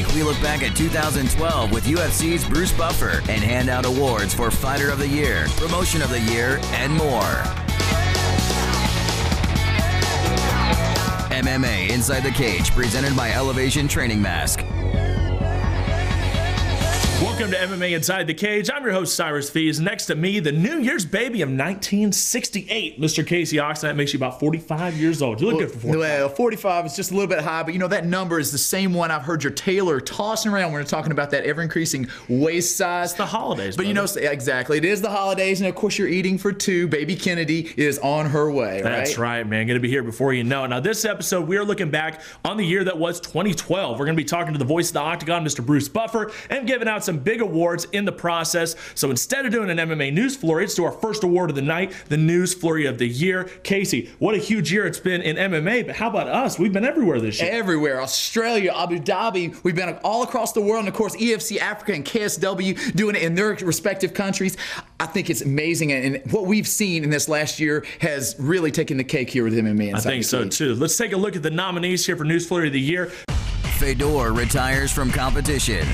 week, we look back at 2012 with UFC's Bruce Buffer and hand out awards for Fighter of the Year, Promotion of the Year, and more. MMA Inside the Cage, presented by Elevation Training Mask. Welcome to MMA Inside the Cage. I'm your host, Cyrus Fees. Next to me, the New Year's baby of 1968, Mr. Casey Oxton. That makes you about 45 years old. You look good for 45. Well, 45 is just a little bit high, but that number is the same one I've heard your tailor tossing around when we're talking about that ever-increasing waist size. It's the holidays, but brother. Exactly. It is the holidays, and of course you're eating for two. Baby Kennedy is on her way, right? That's right, man. Going to be here before you know it. Now, this episode, we are looking back on the year that was 2012. We're going to be talking to the voice of the Octagon, Mr. Bruce Buffer, and giving out some big awards in the process. So instead of doing an MMA news flurry, let's do our first award of the night, the news flurry of the year. Casey, what a huge year it's been in MMA, but how about us? We've been everywhere this year. Everywhere. Australia, Abu Dhabi. We've been all across the world. And of course, EFC Africa and KSW doing it in their respective countries. I think it's amazing. And what we've seen in this last year has really taken the cake here with MMA. I think so too. Let's take a look at the nominees here for News Flurry of the Year. Fedor retires from competition.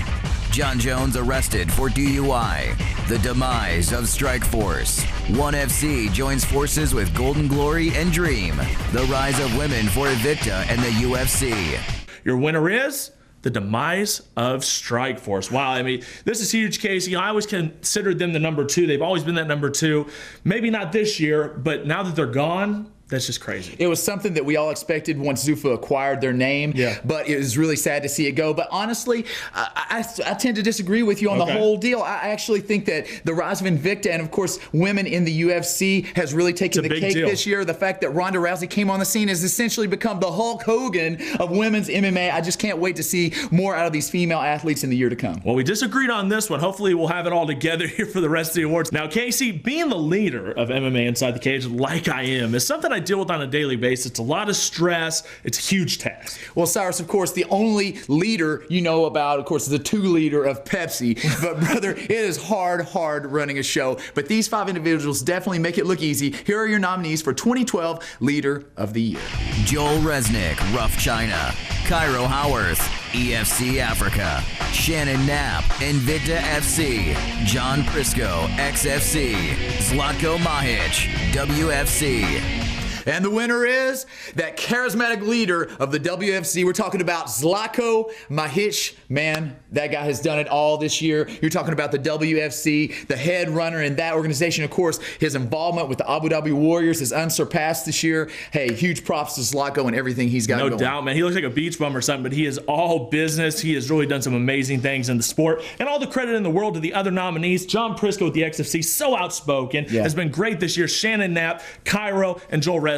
John Jones arrested for DUI. The demise of Strikeforce. ONE FC joins forces with Golden Glory and Dream. The rise of women for Invicta and the UFC. Your winner is the demise of Strikeforce. Wow, I mean, this is huge, Casey. I always considered them the number two. They've always been that number two. Maybe not this year, but now that they're gone, that's just crazy. It was something that we all expected once Zuffa acquired their name, but it was really sad to see it go. But honestly, I tend to disagree with you on the whole deal. I actually think that the rise of Invicta and, of course, women in the UFC has really taken the cake this year. The fact that Ronda Rousey came on the scene has essentially become the Hulk Hogan of women's MMA. I just can't wait to see more out of these female athletes in the year to come. Well, we disagreed on this one. Hopefully, we'll have it all together here for the rest of the awards. Now, Casey, being the leader of MMA Inside the Cage, like I am, is something I deal with on a daily basis. It's a lot of stress. It's a huge task. Well, Cyrus, of course, the only leader you know about, of course, is the two leader of Pepsi. But brother, it is hard running a show. But these five individuals definitely make it look easy. Here are your nominees for 2012 Leader of the Year. Joel Resnick, Rough China. Cairo Howarth, EFC Africa. Shannon Knapp, Invicta FC. John Prisco, XFC. Zlatko Mahic, WFC. And the winner is that charismatic leader of the WFC. We're talking about Zlatko Mahic. Man, that guy has done it all this year. You're talking about the WFC, the head runner in that organization. Of course, his involvement with the Abu Dhabi Warriors is unsurpassed this year. Hey, huge props to Zlatko and everything he's got going. No doubt, man. He looks like a beach bum or something, but he is all business. He has really done some amazing things in the sport. And all the credit in the world to the other nominees. John Prisco with the XFC, so outspoken, has been great this year. Shannon Knapp, Cairo, and Joel Resnick.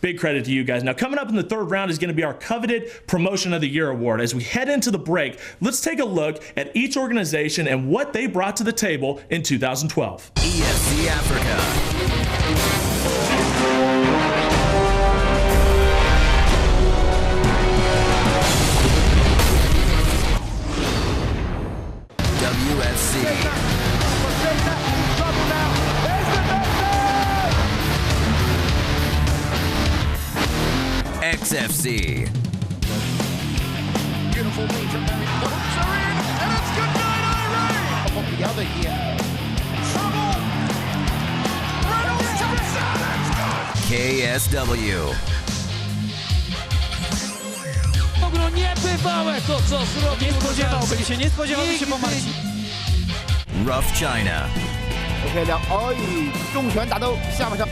Big credit to you guys. Now, coming up in the third round is going to be our coveted Promotion of the Year award. As we head into the break, let's take a look at each organization and what they brought to the table in 2012. EFC Africa. XFC. Beautiful lead from Mary. The hooks are in, and it's good night, Irene! Up on the other here. Trouble! Reynolds to KSW. Nie bywało to, co zrobił. Nie spodziewałby się po Marcin. Rough China. OK 两，重拳打到下巴上。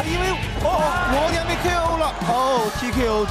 因为罗年被 KO 了。TKO。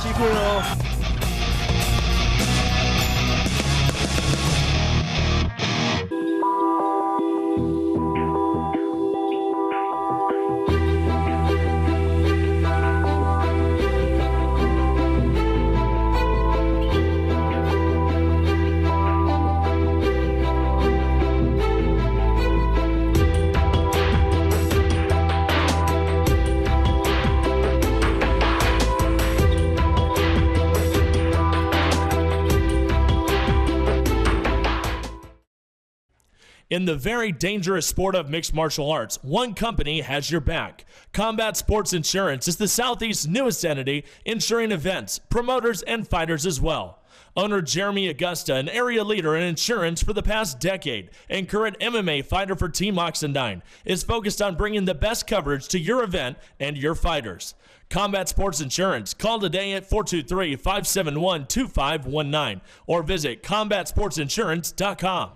In the very dangerous sport of mixed martial arts, one company has your back. Combat Sports Insurance is the Southeast's newest entity, insuring events, promoters, and fighters as well. Owner Jeremy Augusta, an area leader in insurance for the past decade and current MMA fighter for Team Oxendine, is focused on bringing the best coverage to your event and your fighters. Combat Sports Insurance. Call today at 423-571-2519 or visit combatsportsinsurance.com.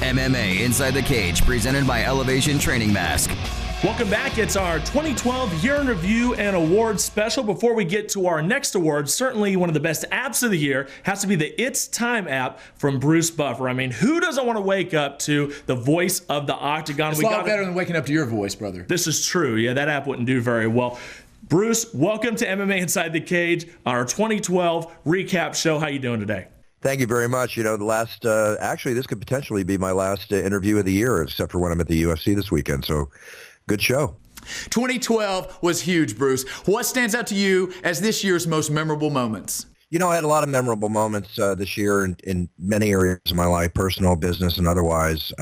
MMA Inside the Cage, presented by Elevation Training Mask. Welcome back. It's our 2012 Year in Review and Awards special. Before we get to our next award, certainly one of the best apps of the year has to be the It's Time app from Bruce Buffer. I mean, who doesn't want to wake up to the voice of the Octagon? It's a lot better than waking up to your voice, brother. This is true. Yeah, that app wouldn't do very well. Bruce, welcome to MMA Inside the Cage, our 2012 recap show. How you doing today? Thank you very much. You know, the last, actually, this could potentially be my last interview of the year, except for when I'm at the UFC this weekend. So, good show. 2012 was huge, Bruce. What stands out to you as this year's most memorable moments? You know, I had a lot of memorable moments this year in many areas of my life, personal, business, and otherwise.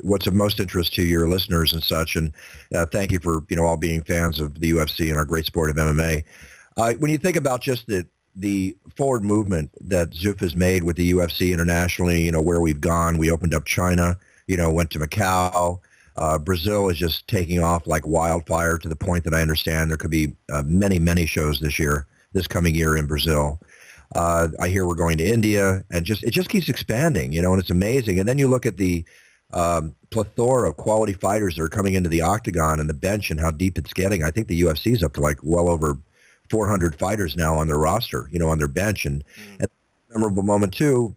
What's of most interest to your listeners and such, and thank you for, you know, all being fans of the UFC and our great sport of MMA. When you think about just the forward movement that Zuf has made with the UFC internationally, you know, where we've gone, we opened up China, you know, went to Macau. Brazil is just taking off like wildfire to the point that I understand there could be many, many shows this coming year in Brazil. I hear we're going to India, and it just keeps expanding, you know, and it's amazing. And then you look at the plethora of quality fighters that are coming into the octagon and the bench and how deep it's getting. I think the UFC is up to like well over 400 fighters now on their roster, you know, on their bench. And a memorable moment too,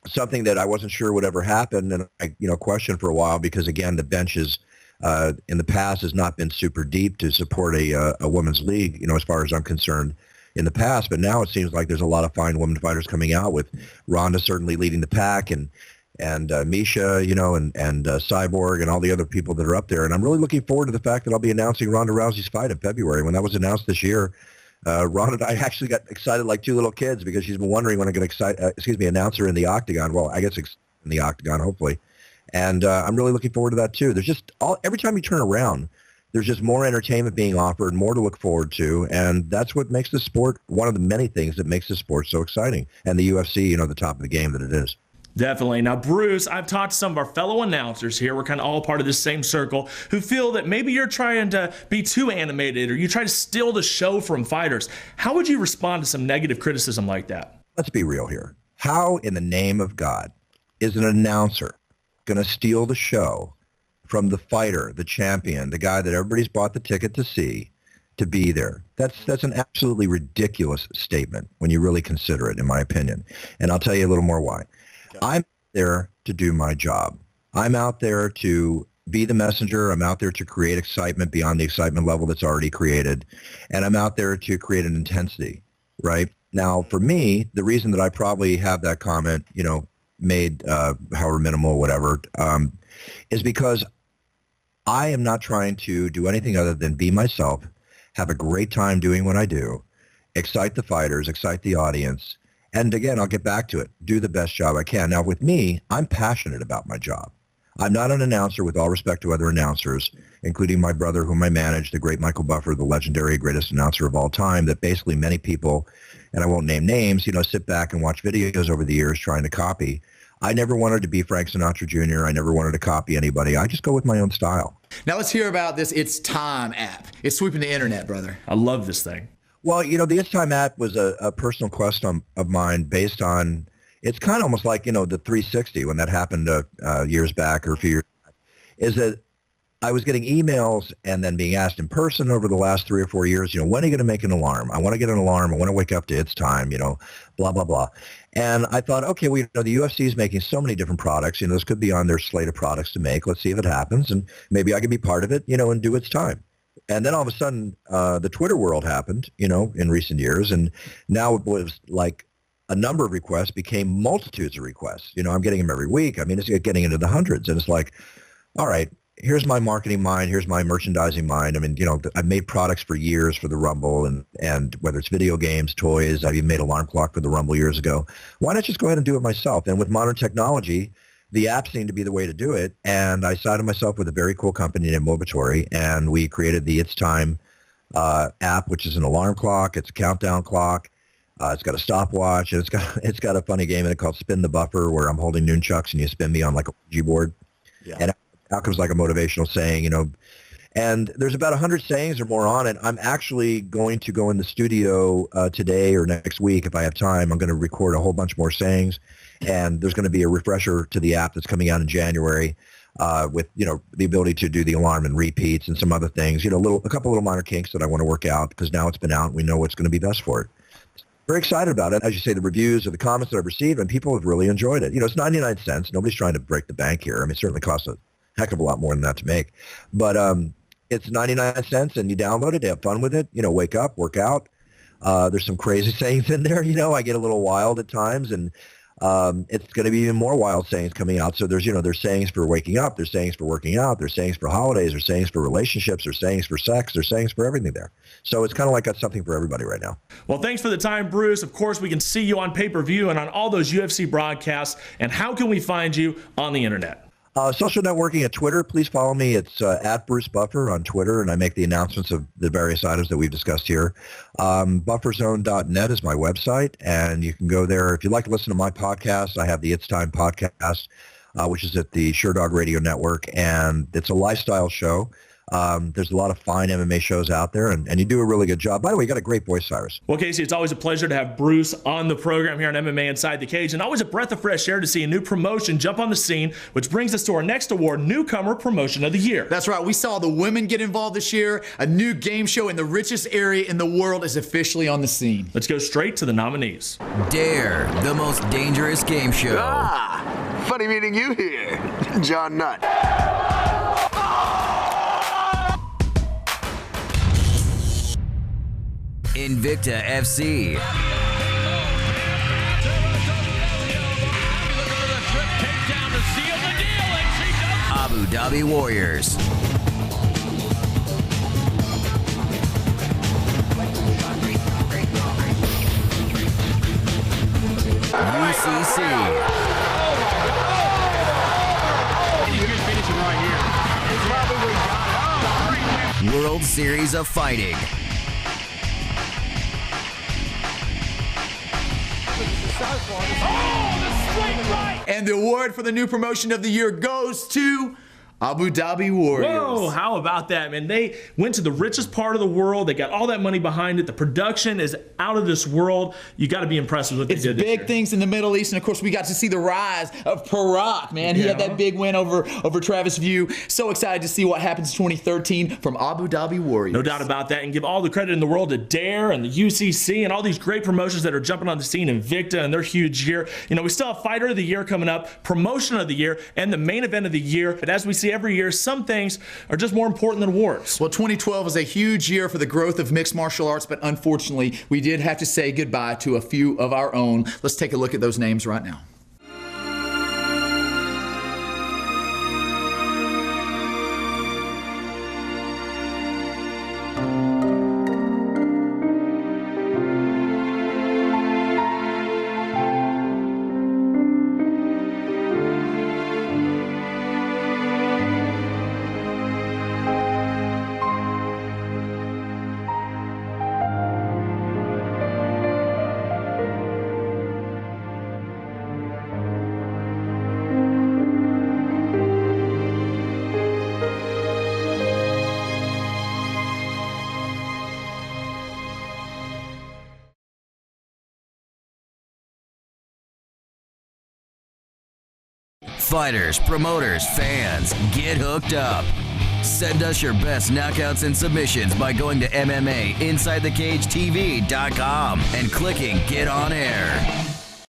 something that I wasn't sure would ever happen, and I, you know, questioned for a while because again, the bench is in the past has not been super deep to support a women's league, you know, as far as I'm concerned in the past. But now it seems like there's a lot of fine women fighters coming out, with Ronda certainly leading the pack, and Misha, you know, and Cyborg and all the other people that are up there. And I'm really looking forward to the fact that I'll be announcing Ronda Rousey's fight in February. When that was announced this year, Ronda and I actually got excited like two little kids because she's been wondering when I'm going to announce her in the octagon. Well, I guess in the octagon, hopefully. And I'm really looking forward to that too. There's just every time you turn around, there's just more entertainment being offered, more to look forward to, and that's what makes the sport one of the many things that makes the sport so exciting. And the UFC, you know, the top of the game that it is. Definitely. Now, Bruce, I've talked to some of our fellow announcers here. We're kind of all part of this same circle who feel that maybe you're trying to be too animated or you try to steal the show from fighters. How would you respond to some negative criticism like that? Let's be real here. How in the name of God is an announcer going to steal the show from the fighter, the champion, the guy that everybody's bought the ticket to see, to be there? That's an absolutely ridiculous statement when you really consider it, in my opinion. And I'll tell you a little more why. I'm there to do my job. I'm out there to be the messenger. I'm out there to create excitement beyond the excitement level that's already created. And I'm out there to create an intensity, right? Now, for me, the reason that I probably have that comment, you know, made however minimal, whatever, is because I am not trying to do anything other than be myself, have a great time doing what I do, excite the fighters, excite the audience. And again, I'll get back to it. Do the best job I can. Now, with me, I'm passionate about my job. I'm not an announcer, with all respect to other announcers, including my brother, whom I manage, the great Michael Buffer, the legendary greatest announcer of all time, that basically many people, and I won't name names, you know, sit back and watch videos over the years trying to copy. I never wanted to be Frank Sinatra Jr. I never wanted to copy anybody. I just go with my own style. Now let's hear about this It's Time app. It's sweeping the internet, brother. I love this thing. Well, you know, the It's Time app was a personal quest of mine based on, it's kind of almost like, you know, the 360 when that happened years back or a few years back, is that I was getting emails and then being asked in person over the last 3 or 4 years, you know, when are you going to make an alarm? I want to get an alarm. I want to wake up to It's Time, you know, blah, blah, blah. And I thought, okay, well, you know, the UFC is making so many different products. You know, this could be on their slate of products to make. Let's see if it happens. And maybe I can be part of it, you know, and do It's Time. And then all of a sudden, the Twitter world happened, you know, in recent years. And now it was like a number of requests became multitudes of requests. You know, I'm getting them every week. I mean, it's getting into the hundreds. And it's like, all right, here's my marketing mind. Here's my merchandising mind. I mean, you know, I've made products for years for the Rumble, and whether it's video games, toys, I've even made alarm clock for the Rumble years ago. Why not just go ahead and do it myself? And with modern technology, the app seemed to be the way to do it. And I sided myself with a very cool company named Mobitori, and we created the It's Time app, which is an alarm clock. It's a countdown clock. It's got a stopwatch, and it's got a funny game in it called Spin the Buffer, where I'm holding nunchucks and you spin me on like a Ouija board. Yeah. And out comes like a motivational saying, and there's about 100 sayings or more on it. I'm actually going to go in the studio today or next week if I have time. I'm going to record a whole bunch more sayings, and there's going to be a refresher to the app that's coming out in January with the ability to do the alarm and repeats and some other things. A couple little minor kinks that I want to work out because now it's been out and we know what's going to be best for it. Very excited about it. As you say, the reviews or the comments that I've received, and people have really enjoyed it. It's 99 cents. Nobody's trying to break the bank here. I mean, it certainly costs a heck of a lot more than that to make, but it's 99 cents, and you download it, have fun with it, wake up, work out. There's some crazy sayings in there. I get a little wild at times, and it's going to be even more wild sayings coming out. So there's sayings for waking up, there's sayings for working out, there's sayings for holidays, there's sayings for relationships, there's sayings for sex, there's sayings for everything there. So it's kind of like got something for everybody right now. Well, thanks for the time, Bruce. Of course, we can see you on pay-per-view and on all those UFC broadcasts. And how can we find you on the internet? Social networking at Twitter. Please follow me. It's at Bruce Buffer on Twitter, and I make the announcements of the various items that we've discussed here. Bufferzone.net is my website, and you can go there. If you'd like to listen to my podcast, I have the It's Time podcast, which is at the SureDog Radio Network, and it's a lifestyle show. There's a lot of fine MMA shows out there, and you do a really good job. By the way, you got a great voice, Cyrus. Well, Casey, it's always a pleasure to have Bruce on the program here on MMA Inside the Cage, and always a breath of fresh air to see a new promotion jump on the scene, which brings us to our next award, Newcomer Promotion of the Year. That's right. We saw the women get involved this year. A new game show in the richest area in the world is officially on the scene. Let's go straight to the nominees. Dare, the most dangerous game show. Funny meeting you here, John Nutt. Invicta FC. Abu Dhabi Warriors. UCC. World Series of Fighting. And the award for the new promotion of the year goes to Abu Dhabi Warriors. Whoa, how about that, man? They went to the richest part of the world. They got all that money behind it. The production is out of this world. You got to be impressed with what they did this year. It's big things in the Middle East, and of course, we got to see the rise of Parak, man. He had that big win over Travis View. So excited to see what happens 2013 from Abu Dhabi Warriors. No doubt about that, and give all the credit in the world to Dare and the UCC and all these great promotions that are jumping on the scene, Invicta and their huge year. We still have Fighter of the Year coming up, Promotion of the Year, and the Main Event of the Year. But as we see every year, some things are just more important than awards. Well, 2012 was a huge year for the growth of mixed martial arts, but unfortunately, we did have to say goodbye to a few of our own. Let's take a look at those names right now. Fighters, promoters, fans, get hooked up. Send us your best knockouts and submissions by going to MMAInsideTheCageTV.com and clicking Get On Air.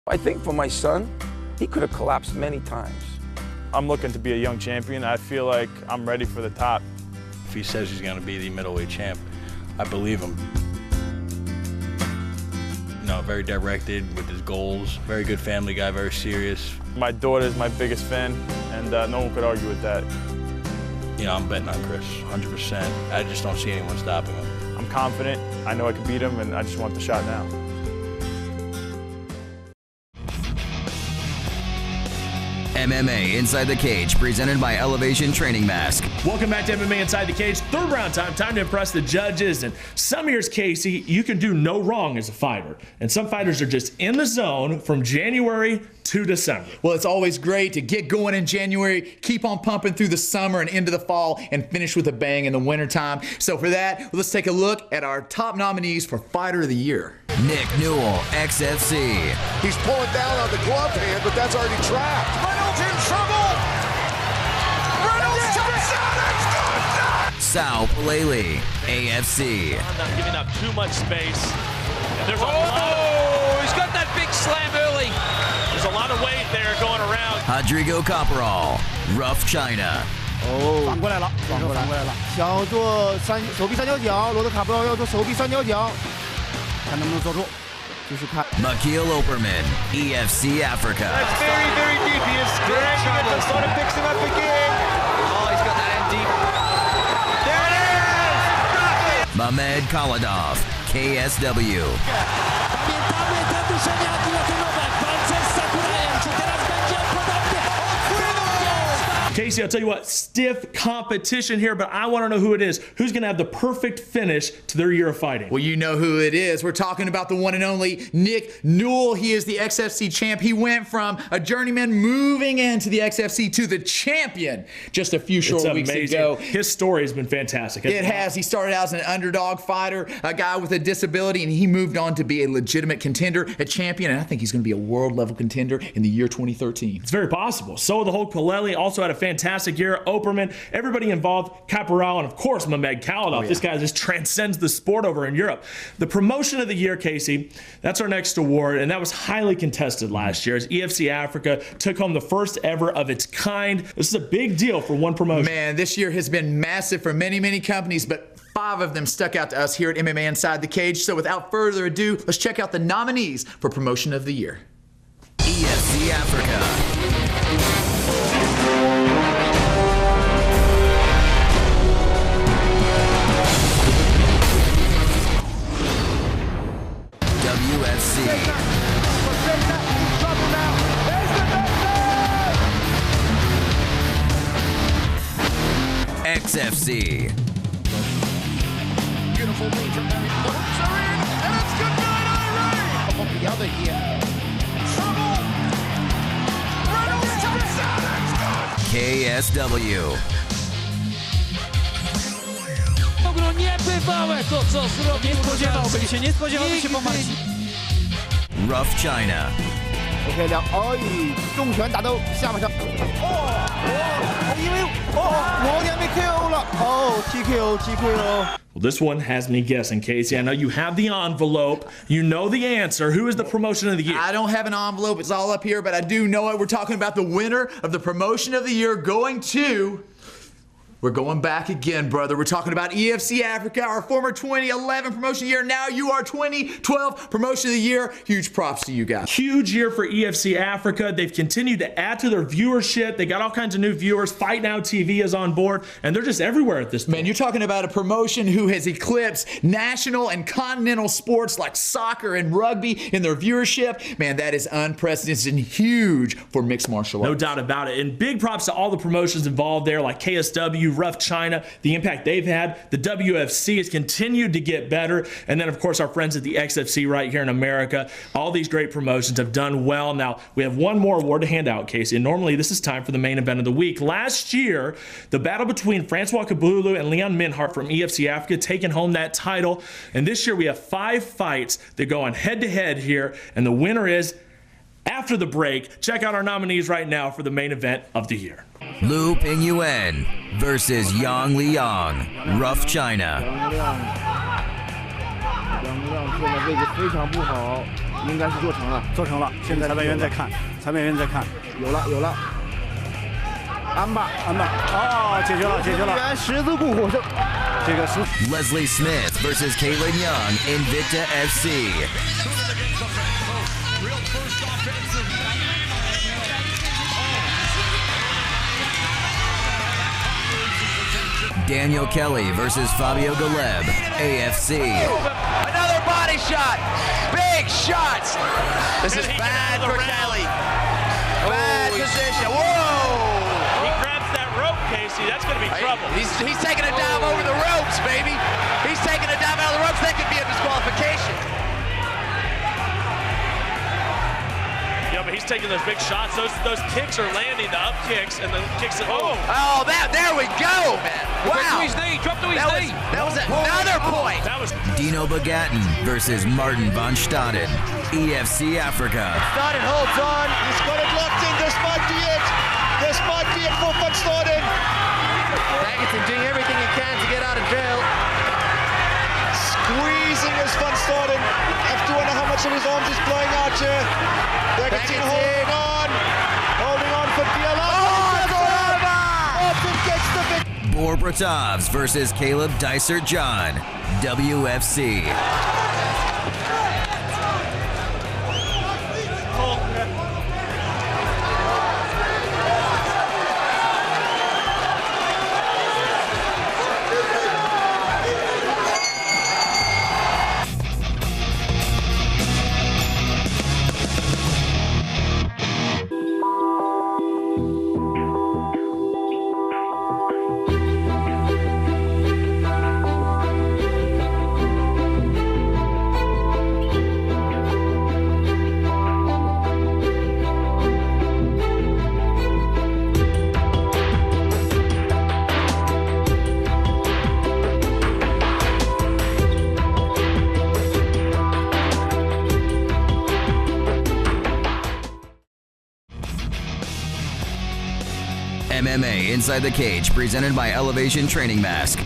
I think for my son, he could have collapsed many times. I'm looking to be a young champion. I feel like I'm ready for the top. If he says he's going to be the middleweight champ, I believe him. Very directed with his goals, very good family guy, very serious. My daughter's my biggest fan, and no one could argue with that. I'm betting on Chris, 100%. I just don't see anyone stopping him. I'm confident. I know I can beat him, and I just want the shot now. MMA Inside the Cage, presented by Elevation Training Mask. Welcome back to MMA Inside the Cage. Third round time to impress the judges. And some years, Casey, you can do no wrong as a fighter. And some fighters are just in the zone from January to December. Well, it's always great to get going in January, keep on pumping through the summer and into the fall, and finish with a bang in the wintertime. So for that, let's take a look at our top nominees for Fighter of the Year. Nick Newell, XFC. He's pulling down on the glove hand, but that's already trapped. Reynolds in trouble! Reynolds jumps out, it's good! Sal Palele, AFC. I'm not giving up too much space. And there's he's got that big slam early. There's a lot of weight there going around. Rodrigo Caporal, Rough China. 反过来了，想要做手臂三角脚，罗德卡布劳要做手臂三角脚，看能不能做出，就是看。Makil Operman, EFC Africa. That's very, very deep. He is dragging it, but Slaughter picks him up again. Oh, he's got that end deep. There it is! Mamed Khalidov, KSW. Casey, I'll tell you what, stiff competition here, but I want to know who it is. Who's going to have the perfect finish to their year of fighting? Well, you know who it is. We're talking about the one and only Nick Newell. He is the XFC champ. He went from a journeyman moving into the XFC to the champion just a few short weeks ago. His story has been fantastic. It has. He started out as an underdog fighter, a guy with a disability, and he moved on to be a legitimate contender, a champion, and I think he's going to be a world-level contender in the year 2013. It's very possible. So the whole Palele also had a fantastic year. Operman, everybody involved, Caporal, and of course Mamed Khalidov. Oh, yeah. This guy just transcends the sport over in Europe. The promotion of the year, Casey, that's our next award, and that was highly contested last year as EFC Africa took home the first ever of its kind. This is a big deal for one promotion. Man, this year has been massive for many, many companies, but 5 of them stuck out to us here at MMA Inside the Cage. So without further ado, let's check out the nominees for Promotion of the Year. EFC Africa. XFC. Beautiful move from Barry. The hooks are in, and it's good night, Irene! From the other here. Trouble! Reynolds jumps out, it's good! KSW. Nie bywało to, co zrobił. Nie spodziewałbym się po Marcin. Rough China. OK， 重拳打到下巴上。因为罗年被 KO 了。TKO。Well, this one has me guessing, Casey. I know you have the envelope. You know the answer. Who is the promotion of the year? I don't have an envelope. It's all up here, but I do know it. We're talking about the winner of the Promotion of the Year going to... We're going back again, brother. We're talking about EFC Africa, our former 2011 Promotion of the Year. Now you are 2012 Promotion of the Year. Huge props to you guys. Huge year for EFC Africa. They've continued to add to their viewership. They got all kinds of new viewers. Fight Now TV is on board, and they're just everywhere at this point. Man, you're talking about a promotion who has eclipsed national and continental sports like soccer and rugby in their viewership. Man, that is unprecedented and huge for mixed martial arts. No doubt about it. And big props to all the promotions involved there, like KSW, Rough China, the impact they've had. The WFC has continued to get better. And then, of course, our friends at the XFC right here in America. All these great promotions have done well. Now, we have one more award to hand out, Casey. And normally, this is time for the main event of the week. Last year, the battle between Francois Kabulu and Leon Minhart from EFC Africa taking home that title. And this year, we have 5 fights that go on head-to-head here. And the winner is... After the break, check out our nominees right now for the main event of the year. Lu Pingyuan versus Yang Liang, Rough China. 现在位置非常不好，应该是做成了。现在裁判员在看，有了。安巴，解决了，十字固火胜，这个是 Leslie Smith versus Caitlin Young, Invicta FC. Daniel Kelly versus Fabio Galeb, AFC. Another body shot. Big shots. This is bad for Kelly. Bad position. Whoa! He's taking a dive over the ropes, baby. He's taking a dive out of the ropes. That could be a disqualification. Yeah, but he's taking those big shots. Those kicks are landing, the up kicks and the kicks. There we go, man. Wow. Drop to his knee. That was another point. That was Dino Begatten versus Martin van Staden, EFC Africa. Staden holds on. He's got it locked in. This might be it. This might be it for Van Staden. Davidson doing everything he can to get out of jail. Squeezing as Van Staden. I have to wonder how much of his arms is blowing out here. Davidson holding on for dear life. Martin gets the victory. Borbratovs versus Caleb Dysert-John, WFC. MMA Inside the Cage, presented by Elevation Training Mask.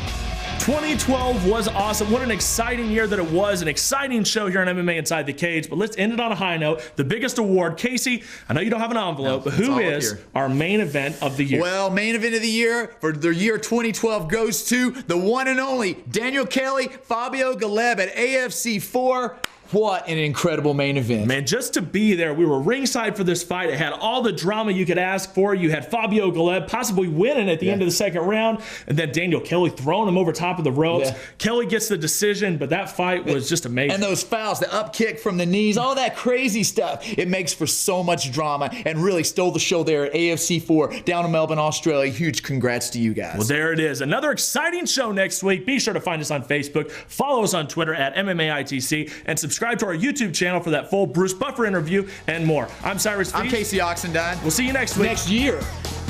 2012 was awesome. What an exciting year that it was. An exciting show here on MMA Inside the Cage. But let's end it on a high note. The biggest award. Casey, I know you don't have an envelope, but who is our main event of the year? Well, main event of the year for the year 2012 goes to the one and only Daniel Kelly, Fabio Galeb at AFC 4. What an incredible main event. Man, just to be there, we were ringside for this fight. It had all the drama you could ask for. You had Fabio Galeb possibly winning at the end of the second round, and then Daniel Kelly throwing him over top of the ropes. Yeah. Kelly gets the decision, but that fight was just amazing. And those fouls, the up kick from the knees, all that crazy stuff. It makes for so much drama and really stole the show there at AFC 4 down in Melbourne, Australia. Huge congrats to you guys. Well, there it is. Another exciting show next week. Be sure to find us on Facebook, follow us on Twitter at MMAITC, and subscribe to our YouTube channel for that full Bruce Buffer interview and more. I'm Cyrus Feast. I'm Casey Oxendine. We'll see you next week. Next year,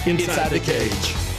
Inside the Cage.